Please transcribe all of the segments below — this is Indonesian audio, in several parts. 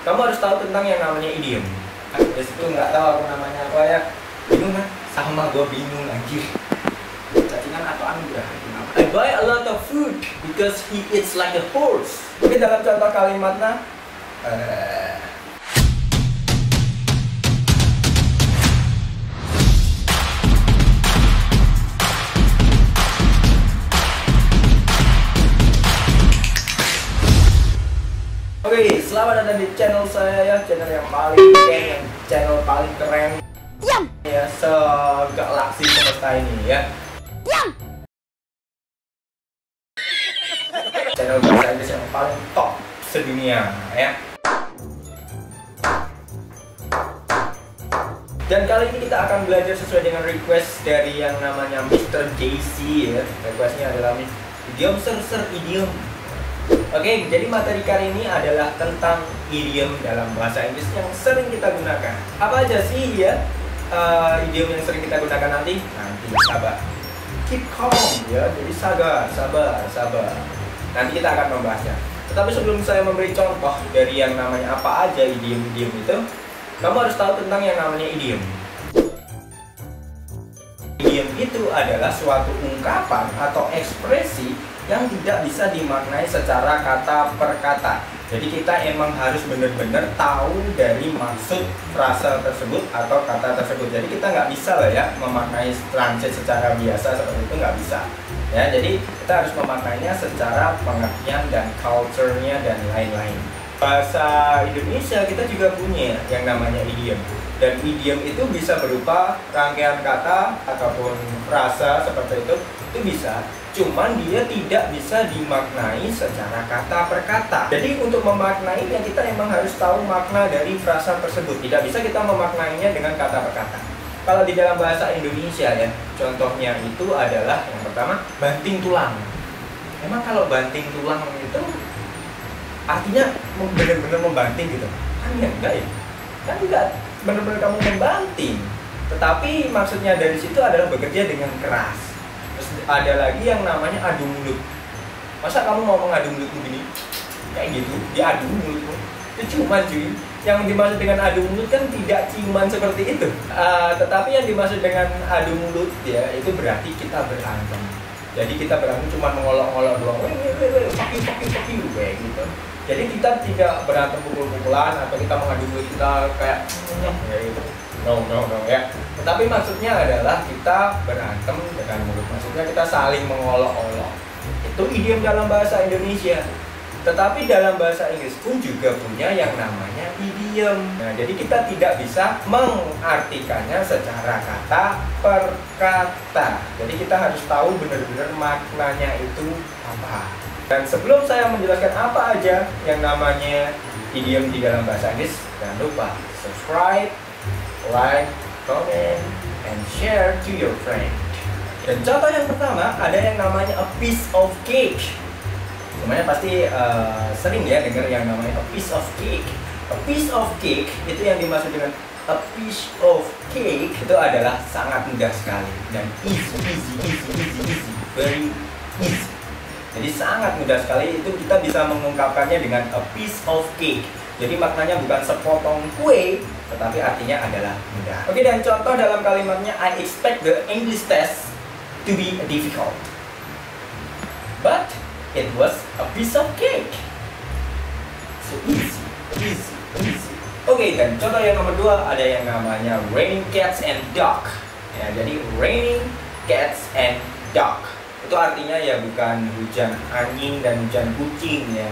kamu harus tahu tentang yang namanya idiom. Terus itu nggak tahu aku namanya apa ya. Bingung kan? Sama gue bingung anjir. Cacingan atau anugerah? I buy a lot of food because he eats like a horse. Oke, dalam contoh kalimatnya Oke, selamat datang di channel saya ya, channel yang paling keren, channel paling keren ya segalaksi semesta ini ya. Channel bahasa Inggris yang paling top sedunia ya. Dan kali ini kita akan belajar sesuai dengan request dari yang namanya Mr. JC ya. Requestnya adalah idiom ser idiom. Oke, jadi materi kali ini adalah tentang idiom dalam bahasa Inggris yang sering kita gunakan. Apa aja sih ya idiom yang sering kita gunakan nanti? Nanti sabar. Keep calm ya, jadi sabar. Nanti kita akan membahasnya. Tetapi sebelum saya memberi contoh dari yang namanya apa aja idiom-idiom itu, kamu harus tahu tentang yang namanya idiom. Idiom itu adalah suatu ungkapan atau ekspresi yang tidak bisa dimaknai secara kata per kata. Jadi kita emang harus benar-benar tahu dari maksud frasa tersebut atau kata tersebut. Jadi kita nggak bisa lah ya memaknai translate secara biasa seperti itu, nggak bisa. Ya, jadi kita harus memaknainya secara pengertian dan culture-nya dan lain-lain. Bahasa Indonesia kita juga punya yang namanya idiom. Dan idiom itu bisa berupa rangkaian kata ataupun frasa seperti itu bisa. Cuman dia tidak bisa dimaknai secara kata per kata. Jadi untuk memaknainya kita emang harus tahu makna dari frasa tersebut. Tidak bisa kita memaknainya dengan kata per kata. Kalau di dalam bahasa Indonesia ya, contohnya itu adalah yang pertama banting tulang. Emang kalau banting tulang itu artinya benar-benar membanting gitu? Kan ya enggak ya? Kan enggak benar-benar kamu membanting. Tetapi maksudnya dari situ adalah bekerja dengan keras. Terus ada lagi yang namanya adu mulut. Masa kamu mau mengadu mulut begini? Kayak gitu, diadu mulutmu. Itu cuman cuy. Yang dimaksud dengan adu mulut kan tidak cuman seperti itu. Tetapi yang dimaksud dengan adu mulut ya itu berarti kita berantem. Jadi kita berantem cuma mengolok-olok doang. Fuck you kayak gitu. Jadi kita tidak berantem pukul-pukulan atau kita mengadu mulut kita kayak gitu. No ya. Tetapi maksudnya adalah kita berantem dengan mulut. Maksudnya kita saling mengolok-olok. Itu idiom dalam bahasa Indonesia. Tetapi dalam bahasa Inggris pun juga punya yang namanya idiom. Nah, jadi kita tidak bisa mengartikannya secara kata per kata. Jadi kita harus tahu benar-benar maknanya itu apa. Dan sebelum saya menjelaskan apa aja yang namanya idiom di dalam bahasa Inggris, jangan lupa subscribe, like, comment, and share to your friend. Dan contoh yang pertama ada yang namanya a piece of cake. Semuanya pasti sering ya dengar yang namanya a piece of cake. A piece of cake itu yang dimaksud dengan a piece of cake itu adalah sangat mudah sekali dan easy, very easy. Jadi sangat mudah sekali itu kita bisa mengungkapkannya dengan a piece of cake. Jadi maknanya bukan sepotong kue, tetapi artinya adalah mudah. Oke, dan contoh dalam kalimatnya I expect the English test to be difficult, but it was a piece of cake. So easy. Oke, dan contoh yang nomor 2 ada yang namanya raining cats and dog. Ya, jadi raining cats and dog itu artinya ya bukan hujan anjing dan hujan kucing ya.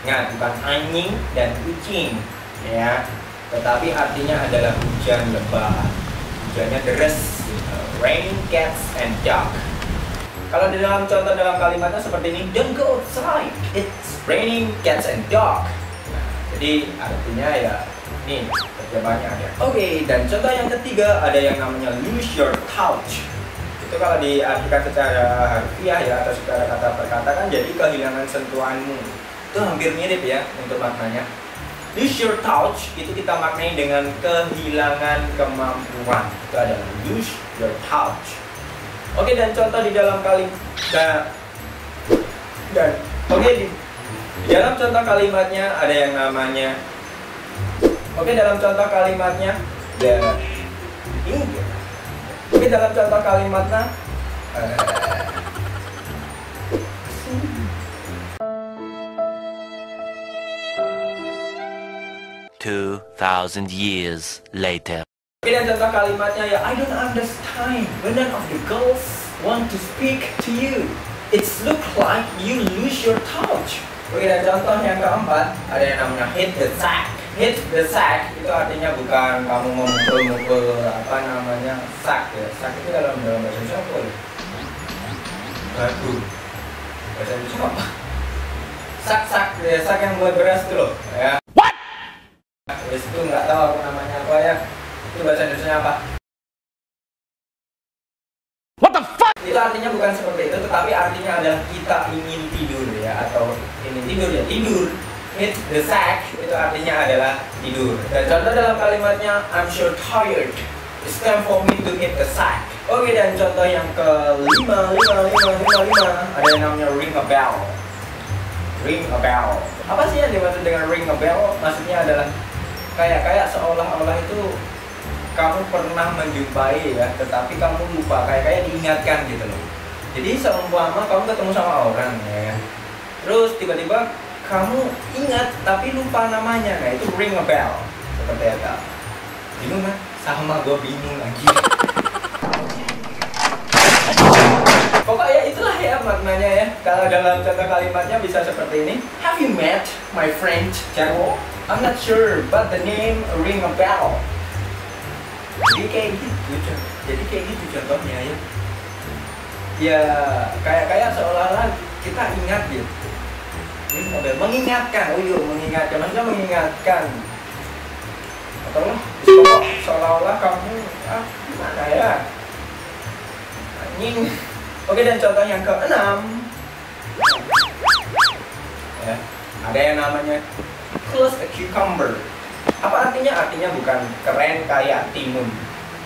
Nah, bukan anjing dan kucing ya, tetapi artinya adalah hujan lebat, hujannya deras, raining cats and dog. Kalau di dalam contoh dalam kalimatnya seperti ini, don't go outside, it's raining cats and dog. Nah, jadi artinya ya ini terjemahannya ada. Oke, dan contoh yang ketiga ada yang namanya lose your touch. Itu kalau diartikan secara harfiah ya atau secara kata per kata kan jadi kehilangan sentuhanmu. Itu hampir mirip ya untuk maknanya. Lose your touch itu kita maknai dengan kehilangan kemampuan. Itu adalah lose your touch. Oke, dan contoh di dalam di dalam contoh kalimatnya ada yang namanya Oke, dalam contoh kalimatnya ini dia. Oke, dalam contoh kalimatnya 2,000 years later. Oke, dan contoh kalimatnya ya, I don't understand when none of the girls want to speak to you. It's look like you lose your touch. Oke, dan contoh yang keempat ada yang namanya hit the sack. Hit the sack itu artinya bukan kamu memukul-mukul apa namanya sack ya. Sack itu dalam bahasa Indonesia apa ya? Batu. Bahasa Indonesia apa? Sak ya, sak yang buat beras itu loh ya. What? Terus itu nggak tahu aku namanya apa ya. Itu bahasa Indonesia apa? What the fuck? Itu artinya bukan seperti itu, tetapi artinya adalah kita ingin tidur ya, atau ingin tidur ya tidur. Hit the sack itu artinya adalah tidur. Dan contoh dalam kalimatnya I'm sure tired. It's time for me to hit the sack. Oke, dan contoh yang kelima, ada yang namanya ring a bell. Ring a bell. Apa sih yang dimaksud dengan ring a bell? Maksudnya adalah kayak seolah-olah itu kamu pernah menjumpai ya, tetapi kamu lupa, kayak diingatkan gitu loh. Jadi seumpama kamu ketemu sama orang ya, terus tiba-tiba kamu ingat tapi lupa namanya, nah itu ring a bell. Seperti itu. Bingung kan? Sama gue bingung lagi. Pokoknya itulah ya maknanya ya. Kalau dalam contoh kalimatnya bisa seperti ini. Have you met my friend Jarwo? I'm not sure, but the name ring a bell. Jadi kayak gitu contohnya ya. Ya kayak seolah-olah kita ingat gitu. Ini mengingatkan, mengingatkan, maksudnya mengingatkan. Atau seolah-olah kamu gimana ya? Anjing. Oke, dan contoh yang keenam ya, ada yang namanya cool as a cucumber. Apa artinya? Artinya bukan keren kayak timun.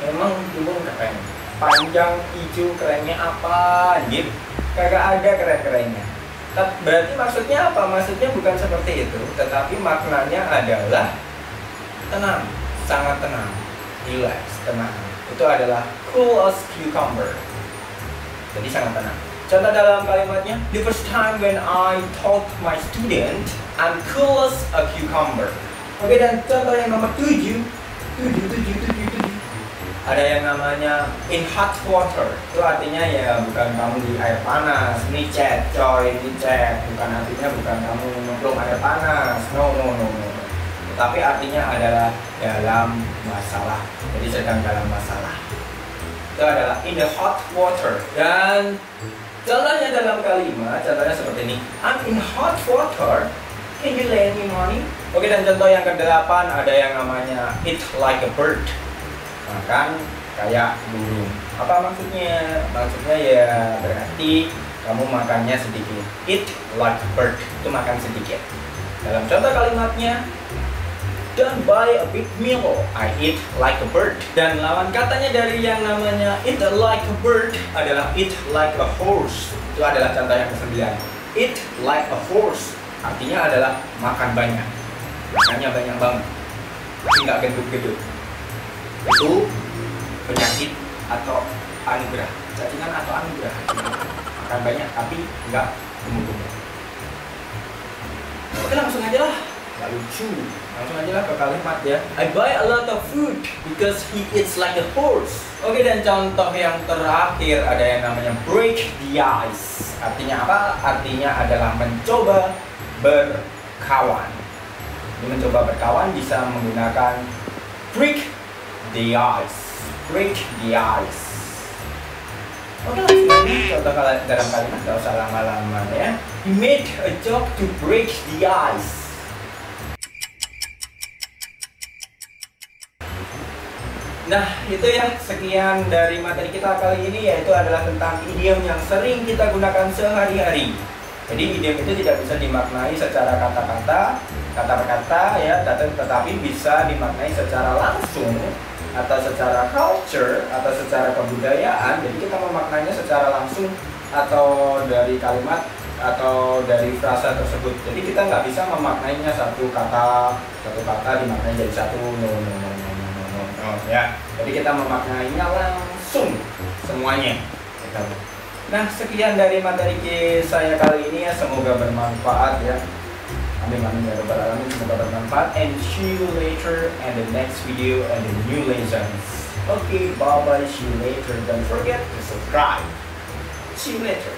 Memang timun keren, panjang, hijau, kerennya apa anjir? Kagak ada keren-kerennya. Berarti maksudnya apa? Maksudnya bukan seperti itu, tetapi maknanya adalah tenang, sangat tenang, relax, tenang. Itu adalah cool as cucumber. Jadi sangat tenang. Contoh dalam kalimatnya, the first time when I taught my student, I'm cool as a cucumber. Oke, dan contoh yang nomor 7. Ada yang namanya in hot water. Itu artinya ya bukan kamu di air panas, nicet, coy, nicet. Bukan kamu nyemplung air panas. No. Tapi artinya adalah dalam masalah. Jadi sedang dalam masalah. Itu adalah in the hot water. Dan contohnya dalam kalimat, contohnya seperti ini. I'm in hot water. Can you lend me money? Oke, dan contoh yang ke-8 ada yang namanya eat like a bird. Makan kayak burung. Apa maksudnya? Maksudnya ya berarti kamu makannya sedikit. Eat like a bird. Itu makan sedikit. Dalam contoh kalimatnya, don't buy a big meal. I eat like a bird. Dan lawan katanya dari yang namanya eat like a bird adalah eat like a horse. Itu adalah contoh yang ke-9. Eat like a horse artinya adalah makan banyak. Makannya banyak banget. Tapi nggak gendut-gendut. Itu penyakit atau anugerah. Cacingan atau anugerah. Makan banyak tapi nggak gemuk-gemuk. Oke, langsung aja lah. Gak lucu. Langsung aja lah ke kalimat ya. I buy a lot of food because he eats like a horse. Oke, dan contoh yang terakhir ada yang namanya break the ice. Artinya apa? Artinya adalah mencoba berkawan. Ini mencoba berkawan bisa menggunakan break the ice. Break the ice. Oke, langsung aja contoh dalam kalimat, gak usah lama-lama ya. He made a joke to break the ice. Nah, itu ya sekian dari materi kita kali ini, yaitu adalah tentang idiom yang sering kita gunakan sehari-hari. Jadi idiom itu tidak bisa dimaknai secara kata-kata, kata per kata ya, tetapi bisa dimaknai secara langsung atau secara culture atau secara kebudayaan. Jadi kita memaknainya secara langsung atau dari kalimat atau dari frasa tersebut. Jadi kita nggak bisa memaknainya satu kata dimaknai jadi satu no, ya. Jadi kita memaknainya langsung semuanya. Nah, sekian dari materi saya kali ini ya, semoga bermanfaat ya. Amin amin ya rabbal alamin, semoga bermanfaat, and see you later in the next video and the new lessons. Okay, bye bye, see you later. Don't forget to subscribe. See you later.